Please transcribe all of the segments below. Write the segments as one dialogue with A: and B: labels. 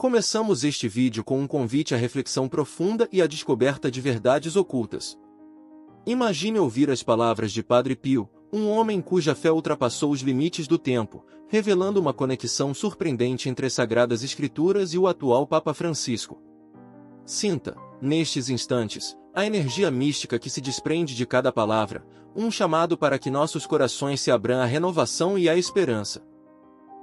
A: Começamos este vídeo com um convite à reflexão profunda e à descoberta de verdades ocultas. Imagine ouvir as palavras de Padre Pio, um homem cuja fé ultrapassou os limites do tempo, revelando uma conexão surpreendente entre as Sagradas Escrituras e o atual Papa Francisco. Sinta, nestes instantes, a energia mística que se desprende de cada palavra, um chamado para que nossos corações se abram à renovação e à esperança.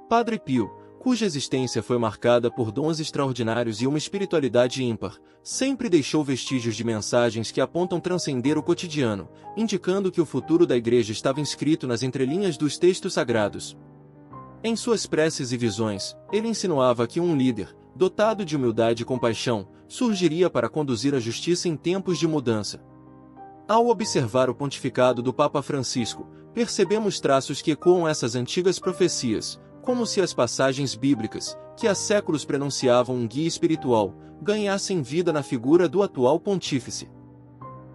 A: Padre Pio, cuja existência foi marcada por dons extraordinários e uma espiritualidade ímpar, sempre deixou vestígios de mensagens que apontam transcender o cotidiano, indicando que o futuro da Igreja estava inscrito nas entrelinhas dos textos sagrados. Em suas preces e visões, ele insinuava que um líder, dotado de humildade e compaixão, surgiria para conduzir a justiça em tempos de mudança. Ao observar o pontificado do Papa Francisco, percebemos traços que ecoam essas antigas profecias, como se as passagens bíblicas, que há séculos prenunciavam um guia espiritual, ganhassem vida na figura do atual pontífice.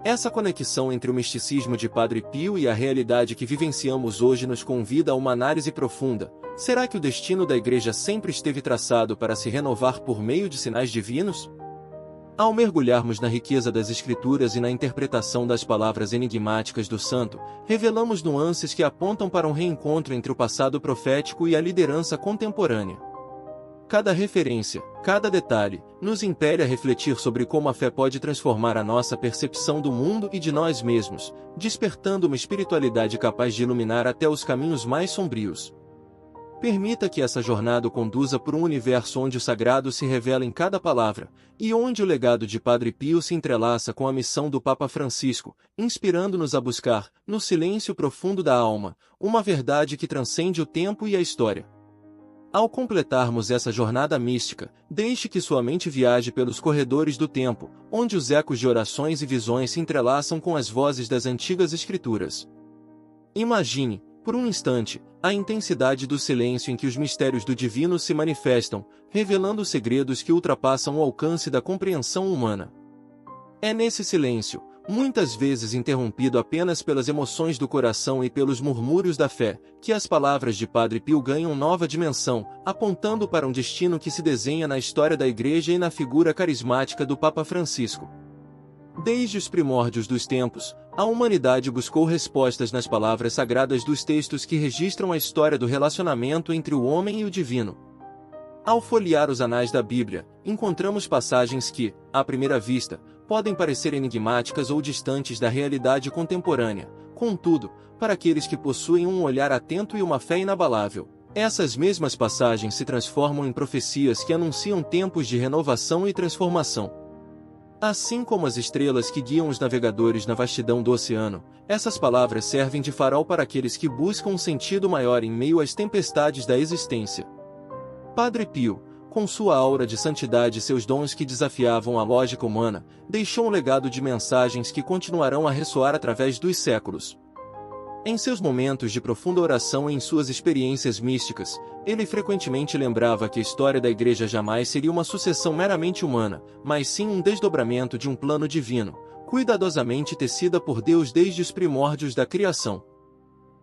A: Essa conexão entre o misticismo de Padre Pio e a realidade que vivenciamos hoje nos convida a uma análise profunda. Será que o destino da Igreja sempre esteve traçado para se renovar por meio de sinais divinos? Ao mergulharmos na riqueza das Escrituras e na interpretação das palavras enigmáticas do santo, revelamos nuances que apontam para um reencontro entre o passado profético e a liderança contemporânea. Cada referência, cada detalhe, nos impele a refletir sobre como a fé pode transformar a nossa percepção do mundo e de nós mesmos, despertando uma espiritualidade capaz de iluminar até os caminhos mais sombrios. Permita que essa jornada o conduza por um universo onde o sagrado se revela em cada palavra, e onde o legado de Padre Pio se entrelaça com a missão do Papa Francisco, inspirando-nos a buscar, no silêncio profundo da alma, uma verdade que transcende o tempo e a história. Ao completarmos essa jornada mística, deixe que sua mente viaje pelos corredores do tempo, onde os ecos de orações e visões se entrelaçam com as vozes das antigas Escrituras. Imagine, por um instante, a intensidade do silêncio em que os mistérios do divino se manifestam, revelando segredos que ultrapassam o alcance da compreensão humana. É nesse silêncio, muitas vezes interrompido apenas pelas emoções do coração e pelos murmúrios da fé, que as palavras de Padre Pio ganham nova dimensão, apontando para um destino que se desenha na história da Igreja e na figura carismática do Papa Francisco. Desde os primórdios dos tempos, a humanidade buscou respostas nas palavras sagradas dos textos que registram a história do relacionamento entre o homem e o divino. Ao folhear os anais da Bíblia, encontramos passagens que, à primeira vista, podem parecer enigmáticas ou distantes da realidade contemporânea. Contudo, para aqueles que possuem um olhar atento e uma fé inabalável, essas mesmas passagens se transformam em profecias que anunciam tempos de renovação e transformação. Assim como as estrelas que guiam os navegadores na vastidão do oceano, essas palavras servem de farol para aqueles que buscam um sentido maior em meio às tempestades da existência. Padre Pio, com sua aura de santidade e seus dons que desafiavam a lógica humana, deixou um legado de mensagens que continuarão a ressoar através dos séculos. Em seus momentos de profunda oração e em suas experiências místicas, ele frequentemente lembrava que a história da Igreja jamais seria uma sucessão meramente humana, mas sim um desdobramento de um plano divino, cuidadosamente tecida por Deus desde os primórdios da criação.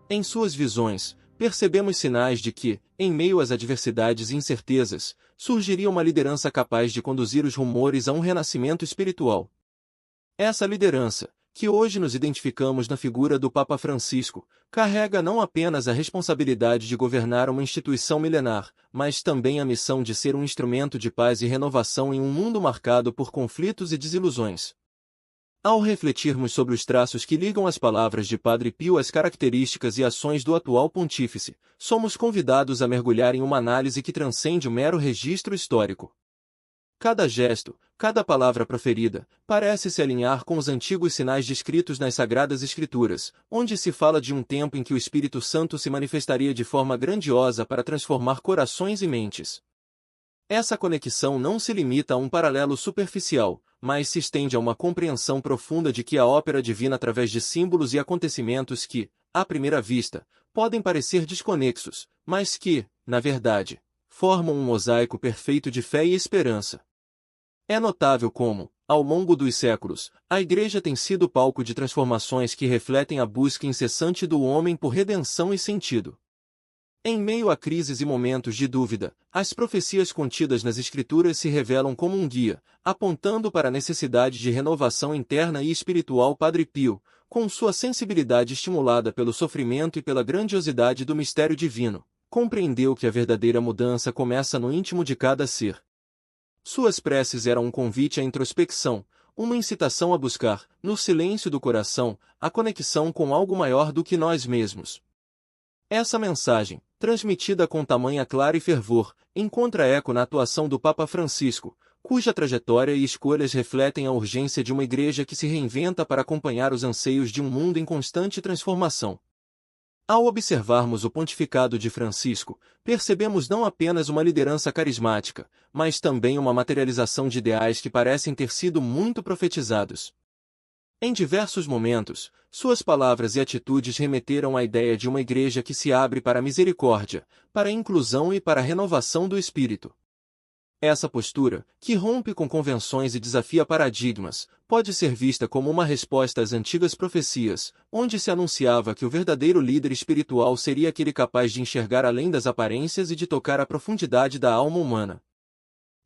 A: Em suas visões, percebemos sinais de que, em meio às adversidades e incertezas, surgiria uma liderança capaz de conduzir os rumores a um renascimento espiritual. Essa liderança, que hoje nos identificamos na figura do Papa Francisco, carrega não apenas a responsabilidade de governar uma instituição milenar, mas também a missão de ser um instrumento de paz e renovação em um mundo marcado por conflitos e desilusões. Ao refletirmos sobre os traços que ligam as palavras de Padre Pio às características e ações do atual pontífice, somos convidados a mergulhar em uma análise que transcende o mero registro histórico. Cada gesto, cada palavra proferida, parece se alinhar com os antigos sinais descritos nas Sagradas Escrituras, onde se fala de um tempo em que o Espírito Santo se manifestaria de forma grandiosa para transformar corações e mentes. Essa conexão não se limita a um paralelo superficial, mas se estende a uma compreensão profunda de que a ópera divina através de símbolos e acontecimentos que, à primeira vista, podem parecer desconexos, mas que, na verdade, formam um mosaico perfeito de fé e esperança. É notável como, ao longo dos séculos, a Igreja tem sido palco de transformações que refletem a busca incessante do homem por redenção e sentido. Em meio a crises e momentos de dúvida, as profecias contidas nas Escrituras se revelam como um guia, apontando para a necessidade de renovação interna e espiritual. Padre Pio, com sua sensibilidade estimulada pelo sofrimento e pela grandiosidade do mistério divino, compreendeu que a verdadeira mudança começa no íntimo de cada ser. Suas preces eram um convite à introspecção, uma incitação a buscar, no silêncio do coração, a conexão com algo maior do que nós mesmos. Essa mensagem, transmitida com tamanha clara e fervor, encontra eco na atuação do Papa Francisco, cuja trajetória e escolhas refletem a urgência de uma igreja que se reinventa para acompanhar os anseios de um mundo em constante transformação. Ao observarmos o pontificado de Francisco, percebemos não apenas uma liderança carismática, mas também uma materialização de ideais que parecem ter sido muito profetizados. Em diversos momentos, suas palavras e atitudes remeteram à ideia de uma igreja que se abre para a misericórdia, para a inclusão e para a renovação do espírito. Essa postura, que rompe com convenções e desafia paradigmas, pode ser vista como uma resposta às antigas profecias, onde se anunciava que o verdadeiro líder espiritual seria aquele capaz de enxergar além das aparências e de tocar a profundidade da alma humana.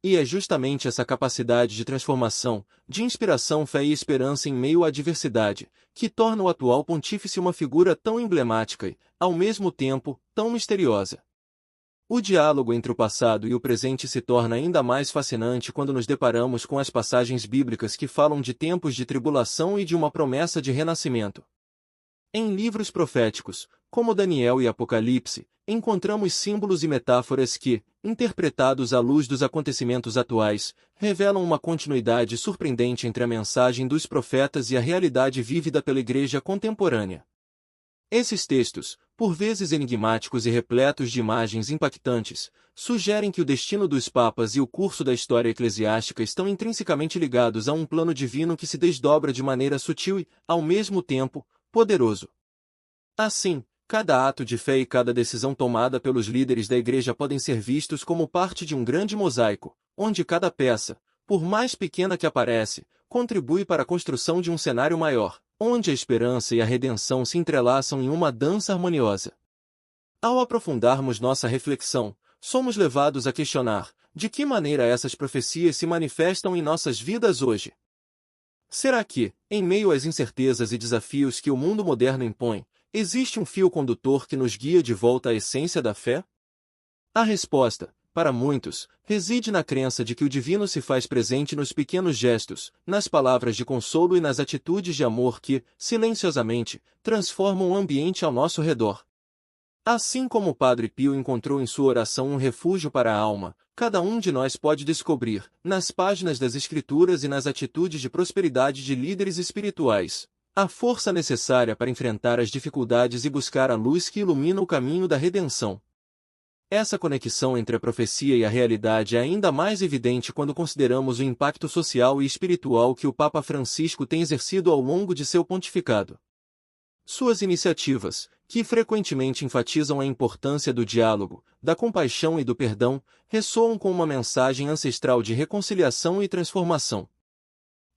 A: E é justamente essa capacidade de transformação, de inspiração, fé e esperança em meio à adversidade, que torna o atual pontífice uma figura tão emblemática e, ao mesmo tempo, tão misteriosa. O diálogo entre o passado e o presente se torna ainda mais fascinante quando nos deparamos com as passagens bíblicas que falam de tempos de tribulação e de uma promessa de renascimento. Em livros proféticos, como Daniel e Apocalipse, encontramos símbolos e metáforas que, interpretados à luz dos acontecimentos atuais, revelam uma continuidade surpreendente entre a mensagem dos profetas e a realidade vívida pela Igreja contemporânea. Esses textos, por vezes enigmáticos e repletos de imagens impactantes, sugerem que o destino dos papas e o curso da história eclesiástica estão intrinsecamente ligados a um plano divino que se desdobra de maneira sutil e, ao mesmo tempo, poderoso. Assim, cada ato de fé e cada decisão tomada pelos líderes da Igreja podem ser vistos como parte de um grande mosaico, onde cada peça, por mais pequena que aparece, contribui para a construção de um cenário maior, onde a esperança e a redenção se entrelaçam em uma dança harmoniosa. Ao aprofundarmos nossa reflexão, somos levados a questionar de que maneira essas profecias se manifestam em nossas vidas hoje. Será que, em meio às incertezas e desafios que o mundo moderno impõe, existe um fio condutor que nos guia de volta à essência da fé? A resposta, para muitos, reside na crença de que o divino se faz presente nos pequenos gestos, nas palavras de consolo e nas atitudes de amor que, silenciosamente, transformam o ambiente ao nosso redor. Assim como o Padre Pio encontrou em sua oração um refúgio para a alma, cada um de nós pode descobrir, nas páginas das Escrituras e nas atitudes de prosperidade de líderes espirituais, a força necessária para enfrentar as dificuldades e buscar a luz que ilumina o caminho da redenção. Essa conexão entre a profecia e a realidade é ainda mais evidente quando consideramos o impacto social e espiritual que o Papa Francisco tem exercido ao longo de seu pontificado. Suas iniciativas, que frequentemente enfatizam a importância do diálogo, da compaixão e do perdão, ressoam com uma mensagem ancestral de reconciliação e transformação.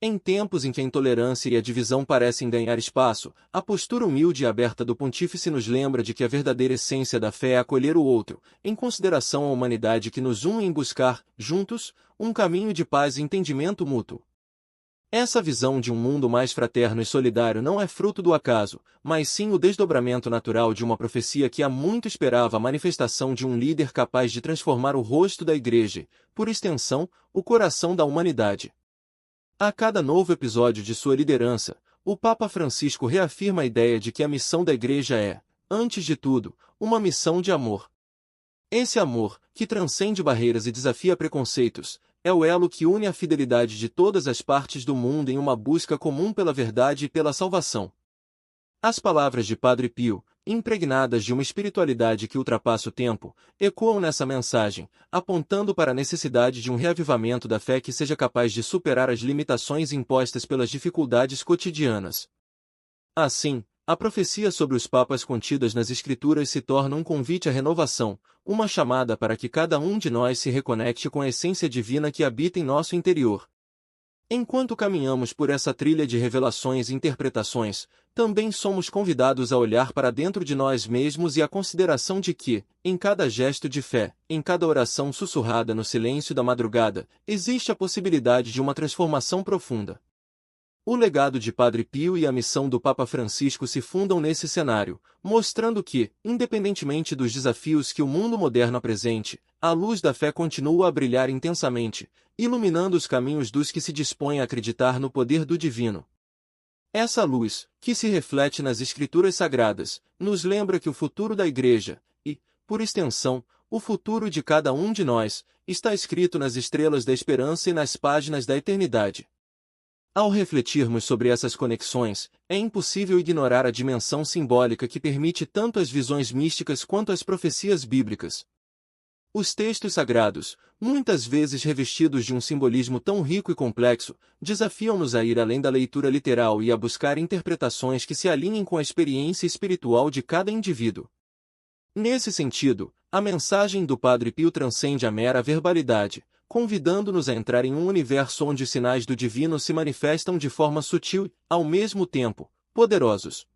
A: Em tempos em que a intolerância e a divisão parecem ganhar espaço, a postura humilde e aberta do pontífice nos lembra de que a verdadeira essência da fé é acolher o outro, em consideração à humanidade que nos une em buscar, juntos, um caminho de paz e entendimento mútuo. Essa visão de um mundo mais fraterno e solidário não é fruto do acaso, mas sim o desdobramento natural de uma profecia que há muito esperava a manifestação de um líder capaz de transformar o rosto da Igreja e, por extensão, o coração da humanidade. A cada novo episódio de sua liderança, o Papa Francisco reafirma a ideia de que a missão da Igreja é, antes de tudo, uma missão de amor. Esse amor, que transcende barreiras e desafia preconceitos, é o elo que une a fidelidade de todas as partes do mundo em uma busca comum pela verdade e pela salvação. As palavras de Padre Pio, impregnadas de uma espiritualidade que ultrapassa o tempo, ecoam nessa mensagem, apontando para a necessidade de um reavivamento da fé que seja capaz de superar as limitações impostas pelas dificuldades cotidianas. Assim, a profecia sobre os papas contidas nas Escrituras se torna um convite à renovação, uma chamada para que cada um de nós se reconecte com a essência divina que habita em nosso interior. Enquanto caminhamos por essa trilha de revelações e interpretações, também somos convidados a olhar para dentro de nós mesmos e a consideração de que, em cada gesto de fé, em cada oração sussurrada no silêncio da madrugada, existe a possibilidade de uma transformação profunda. O legado de Padre Pio e a missão do Papa Francisco se fundam nesse cenário, mostrando que, independentemente dos desafios que o mundo moderno apresente, a luz da fé continua a brilhar intensamente, iluminando os caminhos dos que se dispõem a acreditar no poder do divino. Essa luz, que se reflete nas Escrituras Sagradas, nos lembra que o futuro da Igreja, e, por extensão, o futuro de cada um de nós, está escrito nas estrelas da esperança e nas páginas da eternidade. Ao refletirmos sobre essas conexões, é impossível ignorar a dimensão simbólica que permite tanto as visões místicas quanto as profecias bíblicas. Os textos sagrados, muitas vezes revestidos de um simbolismo tão rico e complexo, desafiam-nos a ir além da leitura literal e a buscar interpretações que se alinhem com a experiência espiritual de cada indivíduo. Nesse sentido, a mensagem do Padre Pio transcende a mera verbalidade, convidando-nos a entrar em um universo onde os sinais do divino se manifestam de forma sutil e, ao mesmo tempo, poderosos.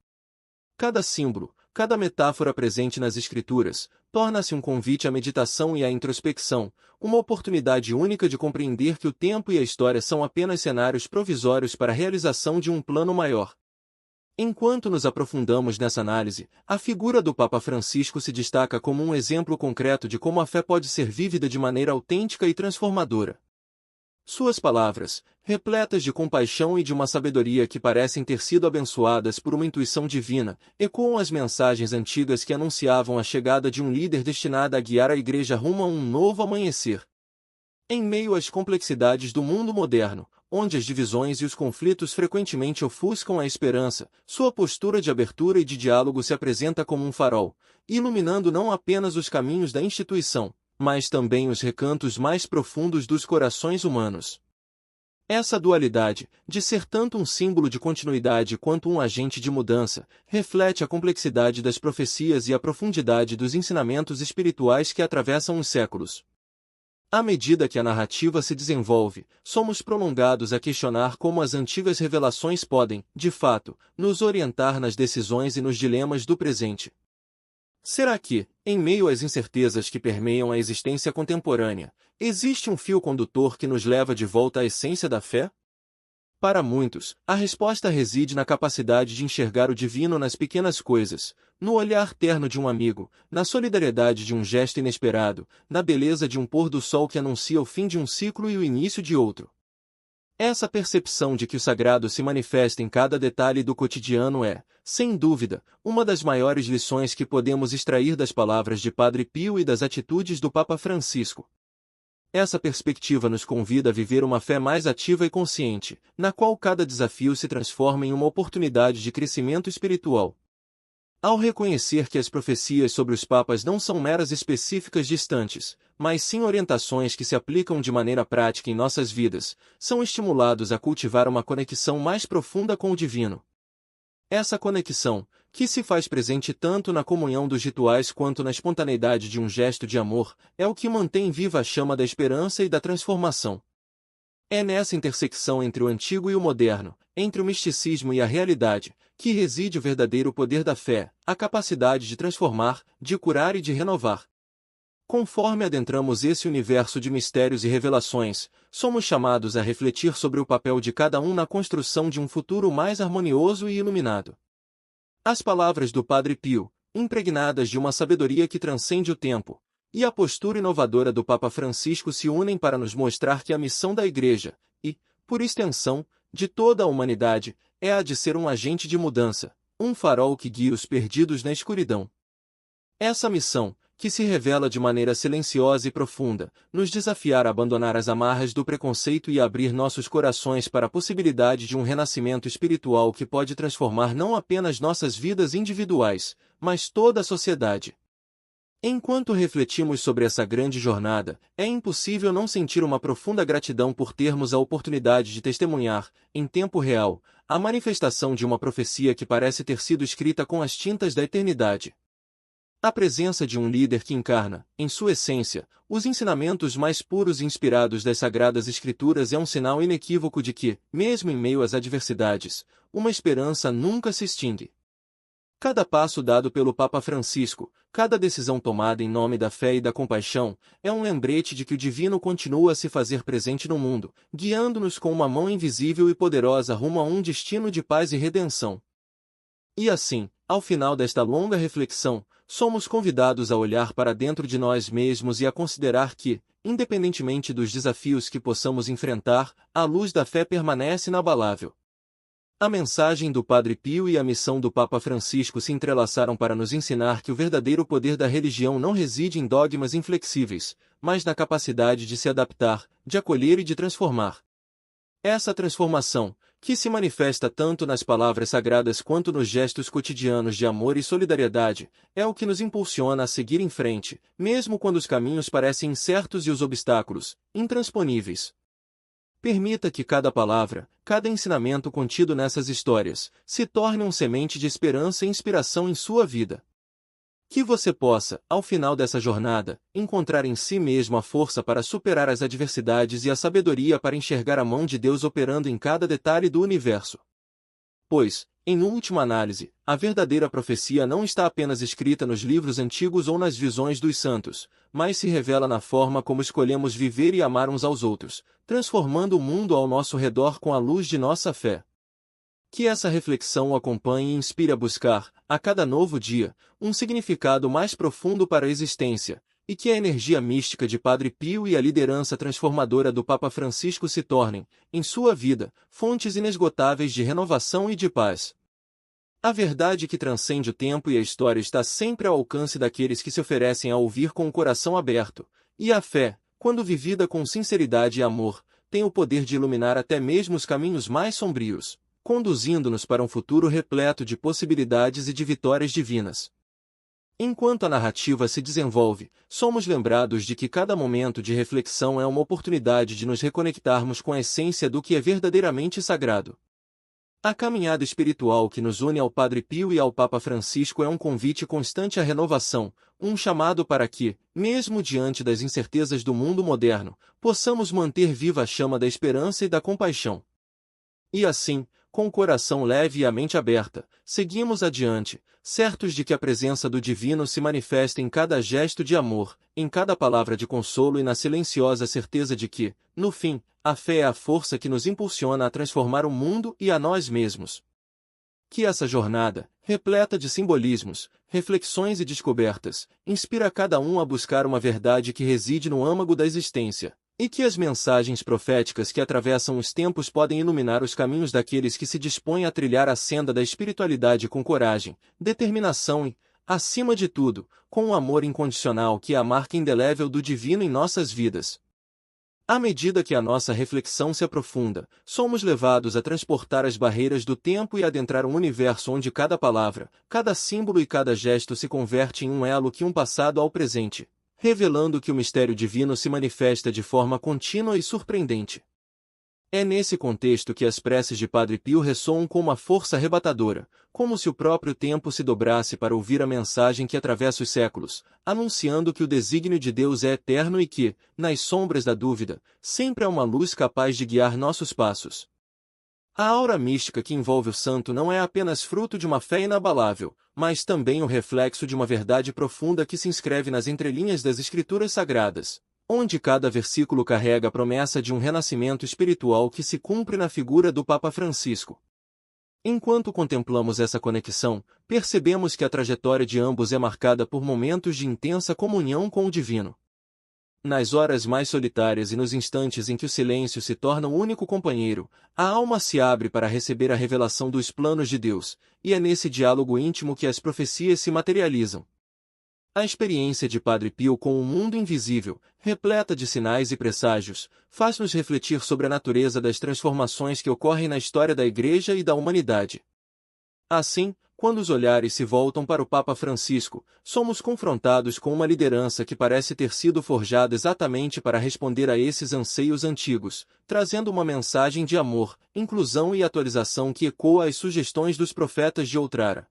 A: Cada símbolo, cada metáfora presente nas Escrituras, torna-se um convite à meditação e à introspecção, uma oportunidade única de compreender que o tempo e a história são apenas cenários provisórios para a realização de um plano maior. Enquanto nos aprofundamos nessa análise, a figura do Papa Francisco se destaca como um exemplo concreto de como a fé pode ser vívida de maneira autêntica e transformadora. Suas palavras, repletas de compaixão e de uma sabedoria que parecem ter sido abençoadas por uma intuição divina, ecoam as mensagens antigas que anunciavam a chegada de um líder destinado a guiar a Igreja rumo a um novo amanhecer. Em meio às complexidades do mundo moderno, onde as divisões e os conflitos frequentemente ofuscam a esperança, sua postura de abertura e de diálogo se apresenta como um farol, iluminando não apenas os caminhos da instituição, mas também os recantos mais profundos dos corações humanos. Essa dualidade, de ser tanto um símbolo de continuidade quanto um agente de mudança, reflete a complexidade das profecias e a profundidade dos ensinamentos espirituais que atravessam os séculos. À medida que a narrativa se desenvolve, somos prolongados a questionar como as antigas revelações podem, de fato, nos orientar nas decisões e nos dilemas do presente. Será que, em meio às incertezas que permeiam a existência contemporânea, existe um fio condutor que nos leva de volta à essência da fé? Para muitos, a resposta reside na capacidade de enxergar o divino nas pequenas coisas, no olhar terno de um amigo, na solidariedade de um gesto inesperado, na beleza de um pôr do sol que anuncia o fim de um ciclo e o início de outro. Essa percepção de que o sagrado se manifesta em cada detalhe do cotidiano é, sem dúvida, uma das maiores lições que podemos extrair das palavras de Padre Pio e das atitudes do Papa Francisco. Essa perspectiva nos convida a viver uma fé mais ativa e consciente, na qual cada desafio se transforma em uma oportunidade de crescimento espiritual. Ao reconhecer que as profecias sobre os papas não são meras específicas distantes, mas sim orientações que se aplicam de maneira prática em nossas vidas, são estimulados a cultivar uma conexão mais profunda com o divino. Essa conexão, que se faz presente tanto na comunhão dos rituais quanto na espontaneidade de um gesto de amor, é o que mantém viva a chama da esperança e da transformação. É nessa intersecção entre o antigo e o moderno, entre o misticismo e a realidade, que reside o verdadeiro poder da fé, a capacidade de transformar, de curar e de renovar. Conforme adentramos esse universo de mistérios e revelações, somos chamados a refletir sobre o papel de cada um na construção de um futuro mais harmonioso e iluminado. As palavras do Padre Pio, impregnadas de uma sabedoria que transcende o tempo, e a postura inovadora do Papa Francisco se unem para nos mostrar que a missão da Igreja, e, por extensão, de toda a humanidade, é a de ser um agente de mudança, um farol que guia os perdidos na escuridão. Essa missão, que se revela de maneira silenciosa e profunda, nos desafiar a abandonar as amarras do preconceito e abrir nossos corações para a possibilidade de um renascimento espiritual que pode transformar não apenas nossas vidas individuais, mas toda a sociedade. Enquanto refletimos sobre essa grande jornada, é impossível não sentir uma profunda gratidão por termos a oportunidade de testemunhar, em tempo real, a manifestação de uma profecia que parece ter sido escrita com as tintas da eternidade. A presença de um líder que encarna, em sua essência, os ensinamentos mais puros e inspirados das Sagradas Escrituras é um sinal inequívoco de que, mesmo em meio às adversidades, uma esperança nunca se extingue. Cada passo dado pelo Papa Francisco, cada decisão tomada em nome da fé e da compaixão, é um lembrete de que o divino continua a se fazer presente no mundo, guiando-nos com uma mão invisível e poderosa rumo a um destino de paz e redenção. E assim, ao final desta longa reflexão, somos convidados a olhar para dentro de nós mesmos e a considerar que, independentemente dos desafios que possamos enfrentar, a luz da fé permanece inabalável. A mensagem do Padre Pio e a missão do Papa Francisco se entrelaçaram para nos ensinar que o verdadeiro poder da religião não reside em dogmas inflexíveis, mas na capacidade de se adaptar, de acolher e de transformar. Essa transformação, que se manifesta tanto nas palavras sagradas quanto nos gestos cotidianos de amor e solidariedade, é o que nos impulsiona a seguir em frente, mesmo quando os caminhos parecem incertos e os obstáculos, intransponíveis. Permita que cada palavra, cada ensinamento contido nessas histórias, se torne um semente de esperança e inspiração em sua vida. Que você possa, ao final dessa jornada, encontrar em si mesmo a força para superar as adversidades e a sabedoria para enxergar a mão de Deus operando em cada detalhe do universo. Pois, em última análise, a verdadeira profecia não está apenas escrita nos livros antigos ou nas visões dos santos, mas se revela na forma como escolhemos viver e amar uns aos outros, transformando o mundo ao nosso redor com a luz de nossa fé. Que essa reflexão o acompanhe e inspire a buscar, a cada novo dia, um significado mais profundo para a existência, e que a energia mística de Padre Pio e a liderança transformadora do Papa Francisco se tornem, em sua vida, fontes inesgotáveis de renovação e de paz. A verdade que transcende o tempo e a história está sempre ao alcance daqueles que se oferecem a ouvir com o coração aberto, e a fé, quando vivida com sinceridade e amor, tem o poder de iluminar até mesmo os caminhos mais sombrios, conduzindo-nos para um futuro repleto de possibilidades e de vitórias divinas. Enquanto a narrativa se desenvolve, somos lembrados de que cada momento de reflexão é uma oportunidade de nos reconectarmos com a essência do que é verdadeiramente sagrado. A caminhada espiritual que nos une ao Padre Pio e ao Papa Francisco é um convite constante à renovação, um chamado para que, mesmo diante das incertezas do mundo moderno, possamos manter viva a chama da esperança e da compaixão. E assim, com o coração leve e a mente aberta, seguimos adiante, certos de que a presença do Divino se manifesta em cada gesto de amor, em cada palavra de consolo e na silenciosa certeza de que, no fim, a fé é a força que nos impulsiona a transformar o mundo e a nós mesmos. Que essa jornada, repleta de simbolismos, reflexões e descobertas, inspira cada um a buscar uma verdade que reside no âmago da existência, e que as mensagens proféticas que atravessam os tempos podem iluminar os caminhos daqueles que se dispõem a trilhar a senda da espiritualidade com coragem, determinação e, acima de tudo, com um amor incondicional que é a marca indelével do divino em nossas vidas. À medida que a nossa reflexão se aprofunda, somos levados a transportar as barreiras do tempo e adentrar um universo onde cada palavra, cada símbolo e cada gesto se converte em um elo que um passado ao presente, revelando que o mistério divino se manifesta de forma contínua e surpreendente. É nesse contexto que as preces de Padre Pio ressoam com uma força arrebatadora, como se o próprio tempo se dobrasse para ouvir a mensagem que atravessa os séculos, anunciando que o desígnio de Deus é eterno e que, nas sombras da dúvida, sempre há uma luz capaz de guiar nossos passos. A aura mística que envolve o santo não é apenas fruto de uma fé inabalável, mas também o reflexo de uma verdade profunda que se inscreve nas entrelinhas das Escrituras Sagradas, onde cada versículo carrega a promessa de um renascimento espiritual que se cumpre na figura do Papa Francisco. Enquanto contemplamos essa conexão, percebemos que a trajetória de ambos é marcada por momentos de intensa comunhão com o divino. Nas horas mais solitárias e nos instantes em que o silêncio se torna o único companheiro, a alma se abre para receber a revelação dos planos de Deus, e é nesse diálogo íntimo que as profecias se materializam. A experiência de Padre Pio com o mundo invisível, repleta de sinais e presságios, faz-nos refletir sobre a natureza das transformações que ocorrem na história da Igreja e da humanidade. Assim, quando os olhares se voltam para o Papa Francisco, somos confrontados com uma liderança que parece ter sido forjada exatamente para responder a esses anseios antigos, trazendo uma mensagem de amor, inclusão e atualização que ecoa as sugestões dos profetas de outrara.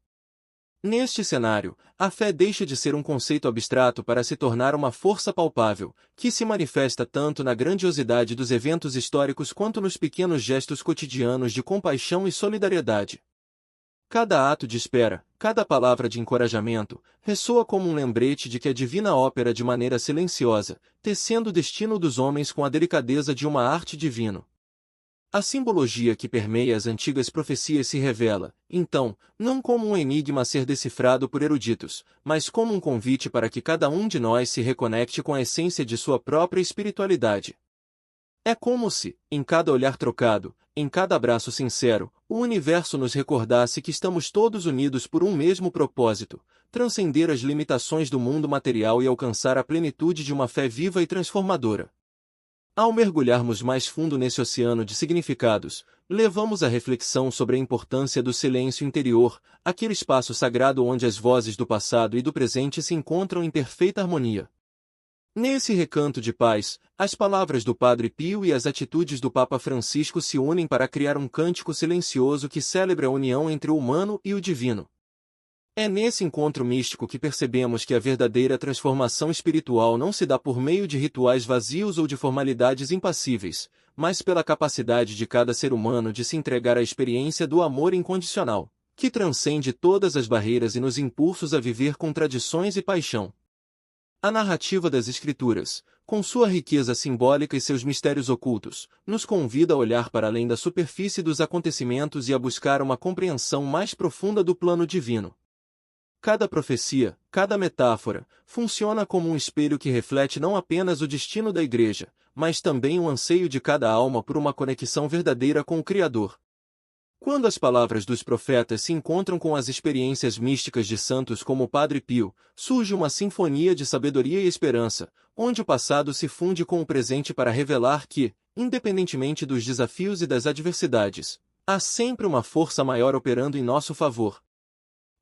A: Neste cenário, a fé deixa de ser um conceito abstrato para se tornar uma força palpável, que se manifesta tanto na grandiosidade dos eventos históricos quanto nos pequenos gestos cotidianos de compaixão e solidariedade. Cada ato de espera, cada palavra de encorajamento, ressoa como um lembrete de que a divina opera de maneira silenciosa, tecendo o destino dos homens com a delicadeza de uma arte divina. A simbologia que permeia as antigas profecias se revela, então, não como um enigma a ser decifrado por eruditos, mas como um convite para que cada um de nós se reconecte com a essência de sua própria espiritualidade. É como se, em cada olhar trocado, em cada abraço sincero, o universo nos recordasse que estamos todos unidos por um mesmo propósito, transcender as limitações do mundo material e alcançar a plenitude de uma fé viva e transformadora. Ao mergulharmos mais fundo nesse oceano de significados, levamos a reflexão sobre a importância do silêncio interior, aquele espaço sagrado onde as vozes do passado e do presente se encontram em perfeita harmonia. Nesse recanto de paz, as palavras do Padre Pio e as atitudes do Papa Francisco se unem para criar um cântico silencioso que celebra a união entre o humano e o divino. É nesse encontro místico que percebemos que a verdadeira transformação espiritual não se dá por meio de rituais vazios ou de formalidades impassíveis, mas pela capacidade de cada ser humano de se entregar à experiência do amor incondicional, que transcende todas as barreiras e nos impulsos a viver com tradições e paixão. A narrativa das Escrituras, com sua riqueza simbólica e seus mistérios ocultos, nos convida a olhar para além da superfície dos acontecimentos e a buscar uma compreensão mais profunda do plano divino. Cada profecia, cada metáfora, funciona como um espelho que reflete não apenas o destino da Igreja, mas também o anseio de cada alma por uma conexão verdadeira com o Criador. Quando as palavras dos profetas se encontram com as experiências místicas de santos como o Padre Pio, surge uma sinfonia de sabedoria e esperança, onde o passado se funde com o presente para revelar que, independentemente dos desafios e das adversidades, há sempre uma força maior operando em nosso favor.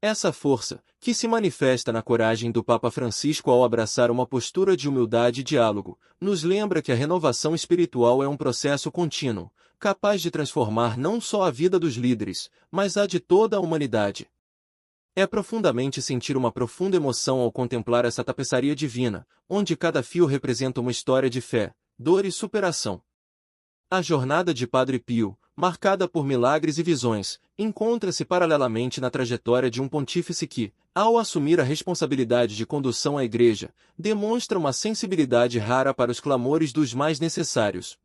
A: Essa força, que se manifesta na coragem do Papa Francisco ao abraçar uma postura de humildade e diálogo, nos lembra que a renovação espiritual é um processo contínuo, capaz de transformar não só a vida dos líderes, mas a de toda a humanidade. É profundamente sentir uma profunda emoção ao contemplar essa tapeçaria divina, onde cada fio representa uma história de fé, dor e superação. A jornada de Padre Pio, marcada por milagres e visões, encontra-se paralelamente na trajetória de um pontífice que, ao assumir a responsabilidade de condução à Igreja, demonstra uma sensibilidade rara para os clamores dos mais necessários.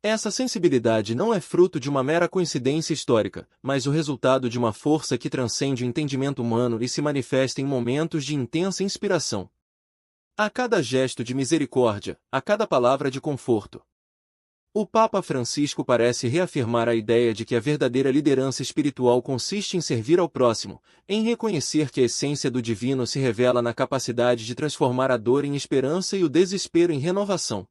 A: Essa sensibilidade não é fruto de uma mera coincidência histórica, mas o resultado de uma força que transcende o entendimento humano e se manifesta em momentos de intensa inspiração. A cada gesto de misericórdia, a cada palavra de conforto, o Papa Francisco parece reafirmar a ideia de que a verdadeira liderança espiritual consiste em servir ao próximo, em reconhecer que a essência do divino se revela na capacidade de transformar a dor em esperança e o desespero em renovação.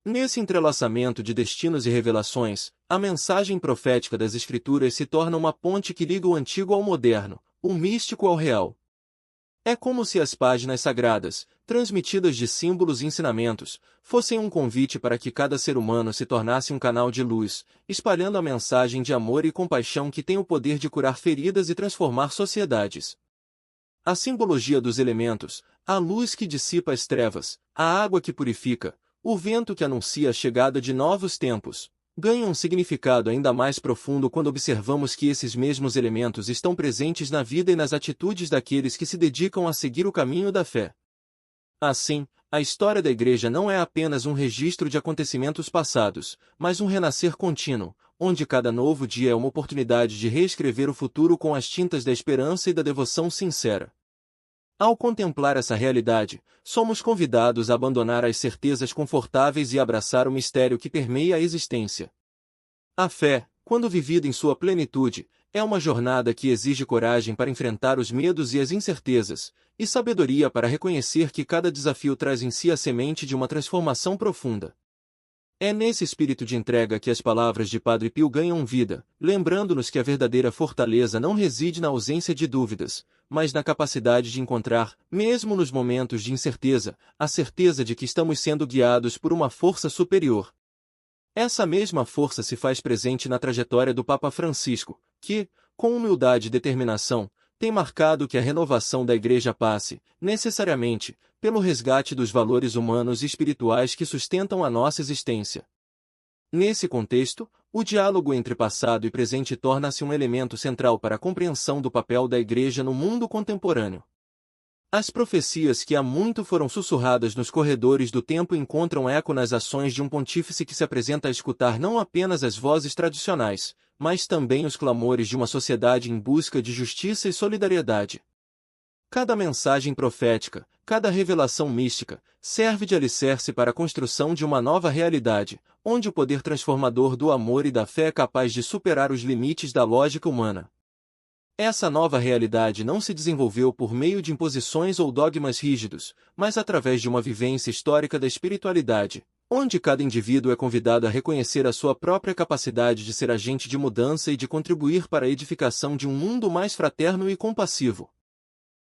A: Nesse entrelaçamento de destinos e revelações, a mensagem profética das Escrituras se torna uma ponte que liga o antigo ao moderno, o místico ao real. É como se as páginas sagradas, transmitidas de símbolos e ensinamentos, fossem um convite para que cada ser humano se tornasse um canal de luz, espalhando a mensagem de amor e compaixão que tem o poder de curar feridas e transformar sociedades. A simbologia dos elementos, a luz que dissipa as trevas, a água que purifica, o vento que anuncia a chegada de novos tempos, ganha um significado ainda mais profundo quando observamos que esses mesmos elementos estão presentes na vida e nas atitudes daqueles que se dedicam a seguir o caminho da fé. Assim, a história da Igreja não é apenas um registro de acontecimentos passados, mas um renascer contínuo, onde cada novo dia é uma oportunidade de reescrever o futuro com as tintas da esperança e da devoção sincera. Ao contemplar essa realidade, somos convidados a abandonar as certezas confortáveis e abraçar o mistério que permeia a existência. A fé, quando vivida em sua plenitude, é uma jornada que exige coragem para enfrentar os medos e as incertezas, e sabedoria para reconhecer que cada desafio traz em si a semente de uma transformação profunda. É nesse espírito de entrega que as palavras de Padre Pio ganham vida, lembrando-nos que a verdadeira fortaleza não reside na ausência de dúvidas, mas na capacidade de encontrar, mesmo nos momentos de incerteza, a certeza de que estamos sendo guiados por uma força superior. Essa mesma força se faz presente na trajetória do Papa Francisco, que, com humildade e determinação, tem marcado que a renovação da Igreja passe, necessariamente, pelo resgate dos valores humanos e espirituais que sustentam a nossa existência. Nesse contexto, o diálogo entre passado e presente torna-se um elemento central para a compreensão do papel da Igreja no mundo contemporâneo. As profecias que há muito foram sussurradas nos corredores do tempo encontram eco nas ações de um pontífice que se apresenta a escutar não apenas as vozes tradicionais, mas também os clamores de uma sociedade em busca de justiça e solidariedade. Cada mensagem profética, cada revelação mística, serve de alicerce para a construção de uma nova realidade, onde o poder transformador do amor e da fé é capaz de superar os limites da lógica humana. Essa nova realidade não se desenvolveu por meio de imposições ou dogmas rígidos, mas através de uma vivência histórica da espiritualidade, onde cada indivíduo é convidado a reconhecer a sua própria capacidade de ser agente de mudança e de contribuir para a edificação de um mundo mais fraterno e compassivo.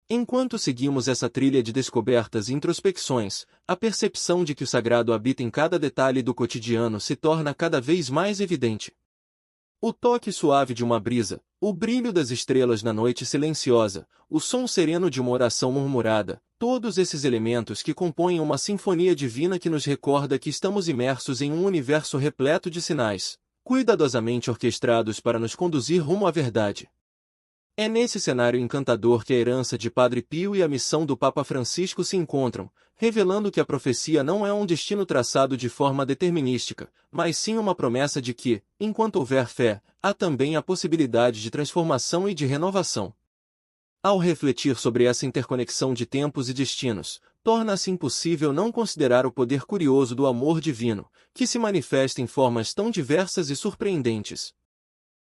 A: Enquanto seguimos essa trilha de descobertas e introspecções, a percepção de que o sagrado habita em cada detalhe do cotidiano se torna cada vez mais evidente. O toque suave de uma brisa, o brilho das estrelas na noite silenciosa, o som sereno de uma oração murmurada, todos esses elementos que compõem uma sinfonia divina que nos recorda que estamos imersos em um universo repleto de sinais, cuidadosamente orquestrados para nos conduzir rumo à verdade. É nesse cenário encantador que a herança de Padre Pio e a missão do Papa Francisco se encontram, revelando que a profecia não é um destino traçado de forma determinística, mas sim uma promessa de que, enquanto houver fé, há também a possibilidade de transformação e de renovação. Ao refletir sobre essa interconexão de tempos e destinos, torna-se impossível não considerar o poder curioso do amor divino, que se manifesta em formas tão diversas e surpreendentes.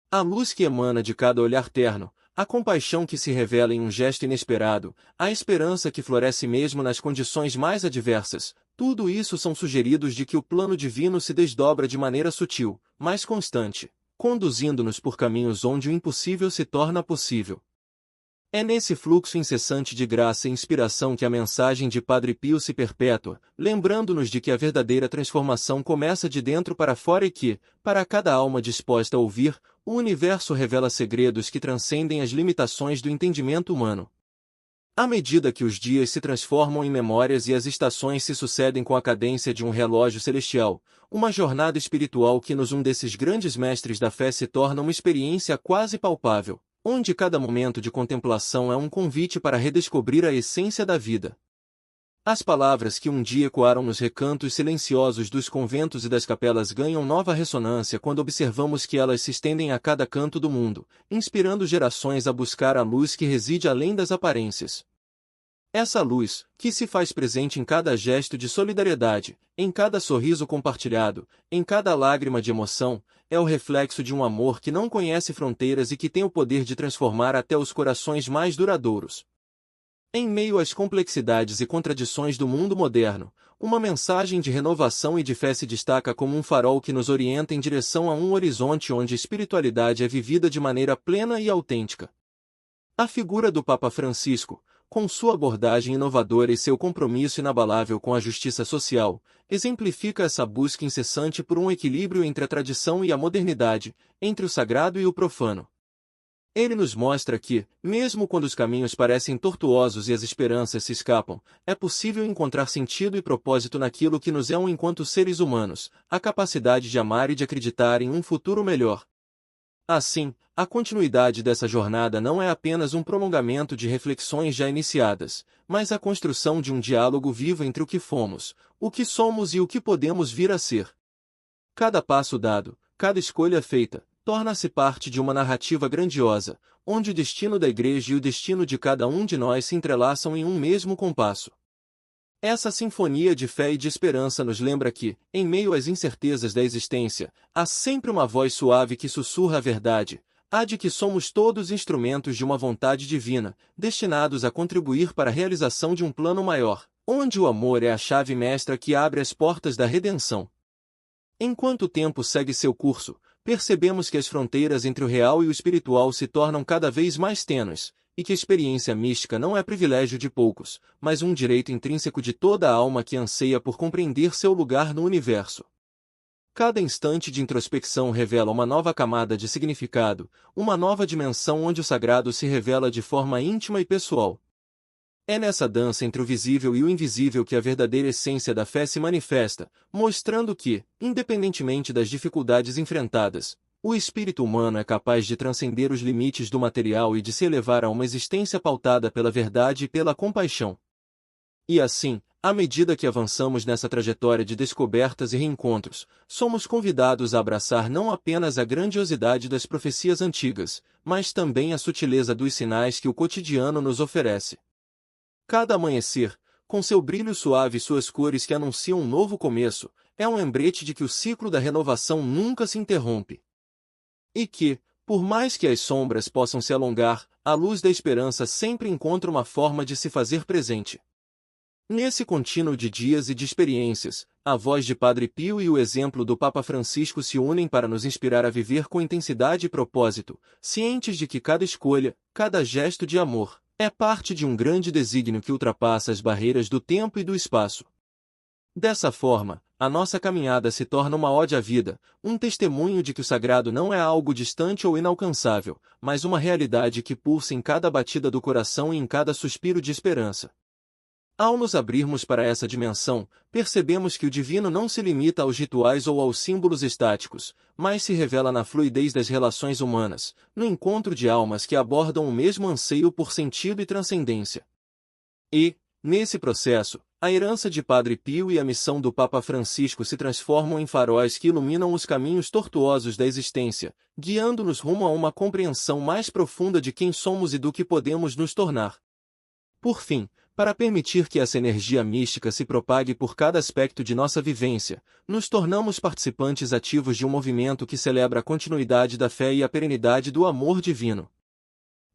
A: A luz que emana de cada olhar terno, a compaixão que se revela em um gesto inesperado, a esperança que floresce mesmo nas condições mais adversas, tudo isso são sugeridos de que o plano divino se desdobra de maneira sutil, mas constante, conduzindo-nos por caminhos onde o impossível se torna possível. É nesse fluxo incessante de graça e inspiração que a mensagem de Padre Pio se perpetua, lembrando-nos de que a verdadeira transformação começa de dentro para fora e que, para cada alma disposta a ouvir, o universo revela segredos que transcendem as limitações do entendimento humano. À medida que os dias se transformam em memórias e as estações se sucedem com a cadência de um relógio celestial, uma jornada espiritual que nos um desses grandes mestres da fé se torna uma experiência quase palpável, onde cada momento de contemplação é um convite para redescobrir a essência da vida. As palavras que um dia ecoaram nos recantos silenciosos dos conventos e das capelas ganham nova ressonância quando observamos que elas se estendem a cada canto do mundo, inspirando gerações a buscar a luz que reside além das aparências. Essa luz, que se faz presente em cada gesto de solidariedade, em cada sorriso compartilhado, em cada lágrima de emoção, é o reflexo de um amor que não conhece fronteiras e que tem o poder de transformar até os corações mais duradouros. Em meio às complexidades e contradições do mundo moderno, uma mensagem de renovação e de fé se destaca como um farol que nos orienta em direção a um horizonte onde a espiritualidade é vivida de maneira plena e autêntica. A figura do Papa Francisco, com sua abordagem inovadora e seu compromisso inabalável com a justiça social, exemplifica essa busca incessante por um equilíbrio entre a tradição e a modernidade, entre o sagrado e o profano. Ele nos mostra que, mesmo quando os caminhos parecem tortuosos e as esperanças se escapam, é possível encontrar sentido e propósito naquilo que nos é enquanto seres humanos, a capacidade de amar e de acreditar em um futuro melhor. Assim, a continuidade dessa jornada não é apenas um prolongamento de reflexões já iniciadas, mas a construção de um diálogo vivo entre o que fomos, o que somos e o que podemos vir a ser. Cada passo dado, cada escolha feita, torna-se parte de uma narrativa grandiosa, onde o destino da Igreja e o destino de cada um de nós se entrelaçam em um mesmo compasso. Essa sinfonia de fé e de esperança nos lembra que, em meio às incertezas da existência, há sempre uma voz suave que sussurra a verdade, a de que somos todos instrumentos de uma vontade divina, destinados a contribuir para a realização de um plano maior, onde o amor é a chave mestra que abre as portas da redenção. Enquanto o tempo segue seu curso, percebemos que as fronteiras entre o real e o espiritual se tornam cada vez mais tênues, e que a experiência mística não é privilégio de poucos, mas um direito intrínseco de toda a alma que anseia por compreender seu lugar no universo. Cada instante de introspecção revela uma nova camada de significado, uma nova dimensão onde o sagrado se revela de forma íntima e pessoal. É nessa dança entre o visível e o invisível que a verdadeira essência da fé se manifesta, mostrando que, independentemente das dificuldades enfrentadas, o espírito humano é capaz de transcender os limites do material e de se elevar a uma existência pautada pela verdade e pela compaixão. E assim, à medida que avançamos nessa trajetória de descobertas e reencontros, somos convidados a abraçar não apenas a grandiosidade das profecias antigas, mas também a sutileza dos sinais que o cotidiano nos oferece. Cada amanhecer, com seu brilho suave e suas cores que anunciam um novo começo, é um lembrete de que o ciclo da renovação nunca se interrompe. E que, por mais que as sombras possam se alongar, a luz da esperança sempre encontra uma forma de se fazer presente. Nesse contínuo de dias e de experiências, a voz de Padre Pio e o exemplo do Papa Francisco se unem para nos inspirar a viver com intensidade e propósito, cientes de que cada escolha, cada gesto de amor, é parte de um grande desígnio que ultrapassa as barreiras do tempo e do espaço. Dessa forma, a nossa caminhada se torna uma ode à vida, um testemunho de que o sagrado não é algo distante ou inalcançável, mas uma realidade que pulsa em cada batida do coração e em cada suspiro de esperança. Ao nos abrirmos para essa dimensão, percebemos que o divino não se limita aos rituais ou aos símbolos estáticos, mas se revela na fluidez das relações humanas, no encontro de almas que abordam o mesmo anseio por sentido e transcendência. E, nesse processo, a herança de Padre Pio e a missão do Papa Francisco se transformam em faróis que iluminam os caminhos tortuosos da existência, guiando-nos rumo a uma compreensão mais profunda de quem somos e do que podemos nos tornar. Por fim, para permitir que essa energia mística se propague por cada aspecto de nossa vivência, nos tornamos participantes ativos de um movimento que celebra a continuidade da fé e a perenidade do amor divino.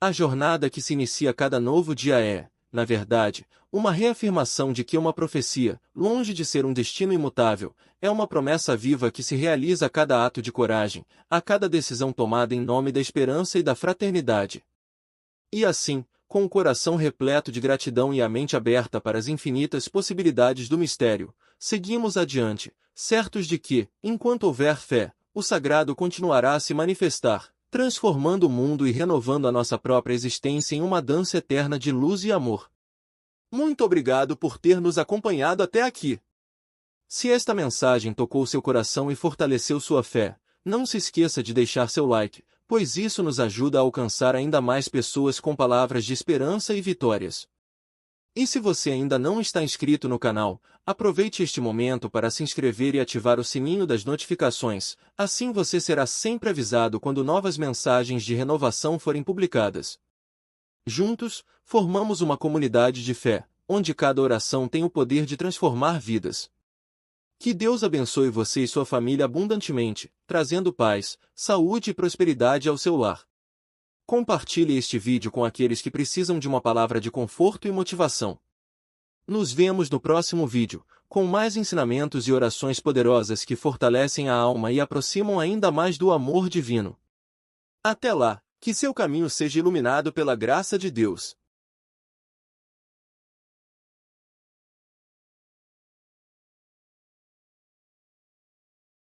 A: A jornada que se inicia a cada novo dia é, na verdade, uma reafirmação de que uma profecia, longe de ser um destino imutável, é uma promessa viva que se realiza a cada ato de coragem, a cada decisão tomada em nome da esperança e da fraternidade. E assim, com o coração repleto de gratidão e a mente aberta para as infinitas possibilidades do mistério, seguimos adiante, certos de que, enquanto houver fé, o sagrado continuará a se manifestar, transformando o mundo e renovando a nossa própria existência em uma dança eterna de luz e amor. Muito obrigado por ter nos acompanhado até aqui. Se esta mensagem tocou seu coração e fortaleceu sua fé, não se esqueça de deixar seu like, pois isso nos ajuda a alcançar ainda mais pessoas com palavras de esperança e vitórias. E se você ainda não está inscrito no canal, aproveite este momento para se inscrever e ativar o sininho das notificações, assim você será sempre avisado quando novas mensagens de renovação forem publicadas. Juntos, formamos uma comunidade de fé, onde cada oração tem o poder de transformar vidas. Que Deus abençoe você e sua família abundantemente, trazendo paz, saúde e prosperidade ao seu lar. Compartilhe este vídeo com aqueles que precisam de uma palavra de conforto e motivação. Nos vemos no próximo vídeo, com mais ensinamentos e orações poderosas que fortalecem a alma e aproximam ainda mais do amor divino. Até lá, que seu caminho seja iluminado pela graça de Deus.